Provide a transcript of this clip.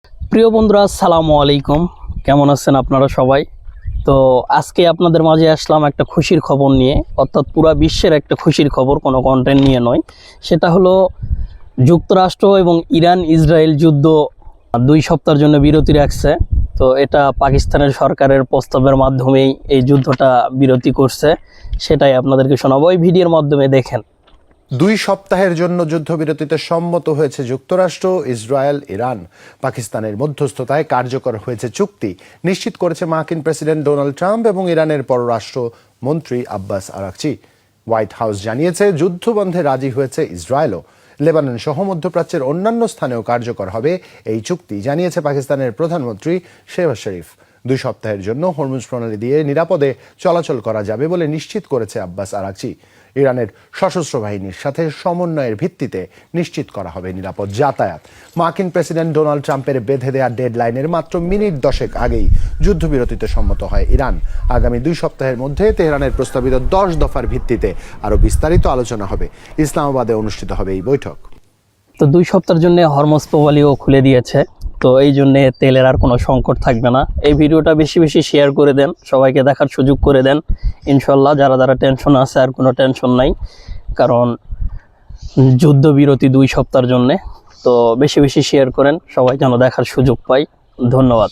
প্রিয় বন্ধুরা, আসসালামু আলাইকুম। কেমন আছেন আপনারা সবাই? তো আজকে আপনাদের মাঝে আসলাম একটা খুশির খবর নিয়ে, অর্থাৎ পুরা বিশ্বের একটা খুশির খবর, কোনো কন্টেন্ট নিয়ে নয়। সেটা হলো যুক্তরাষ্ট্র এবং ইরান ইসরায়েল যুদ্ধ 2 সপ্তাহের জন্য বিরতি রাখছে। তো এটা পাকিস্তানের সরকারের প্রস্তাবের মাধ্যমেই এই যুদ্ধটা বিরতি করছে, সেটাই আপনাদেরকে শোনাবো। এই ভিডিওর মাধ্যমে দেখেন। 2 সপ্তাহের জন্য যুদ্ধবিরতিতে সম্মত হয়েছে যুক্তরাষ্ট্র, ইসরায়েল, ইরান। পাকিস্তানের মধ্যস্থতায় কার্যকর হয়েছে চুক্তি, নিশ্চিত করেছে মার্কিন প্রেসিডেন্ট ডোনাল্ড ট্রাম্প এবং ইরানের পররাষ্ট্রমন্ত্রী আব্বাস আরাকচি। হোয়াইট হাউস জানিয়েছে যুদ্ধবন্ধে রাজি হয়েছে ইসরায়েলও। লেবানন সহ মধ্যপ্রাচ্যের অন্যান্য স্থানেও কার্যকর হবে এই চুক্তি, জানিয়েছে পাকিস্তানের প্রধানমন্ত্রী শেহবাজ শরীফ। 2 সপ্তাহের জন্য হরমুজ প্রণালী দিয়ে নিরাপদে চলাচল করা যাবে বলে নিশ্চিত করেছে আব্বাস আরাকচি। ইরানের সশস্ত্র বাহিনীর সাথে সমন্বয়ের ভিত্তিতে নিশ্চিত করা হবে নিরাপদ যাতায়াত। মার্কিন প্রেসিডেন্ট ডোনাল্ড ট্রাম্পের বেঁধে দেওয়া ডেডলাইনের মাত্র মিনিট 10 আগেই যুদ্ধবিরতিতে সম্মত হয় ইরান। আগামী 2 সপ্তাহের মধ্যে তেহরানের প্রস্তাবিত 10 দফার ভিত্তিতে আরও বিস্তারিত আলোচনা হবে। ইসলামাবাদে অনুষ্ঠিত হবে এই বৈঠক। তো 2 সপ্তাহের জন্য হরমুজ প্রণালীও খুলে দিয়েছে, তো এই জন্যে তেলের আর কোনো সংকট থাকবে না। এই ভিডিওটা বেশি বেশি শেয়ার করে দেন, সবাইকে দেখার সুযোগ করে দেন। ইনশাল্লাহ যারা যারা টেনশন আছে আর কোনো টেনশন নাই, কারণ যুদ্ধবিরতি 2 সপ্তাহের জন্যে। তো বেশি বেশি শেয়ার করেন, সবাই যেন দেখার সুযোগ পায়। ধন্যবাদ।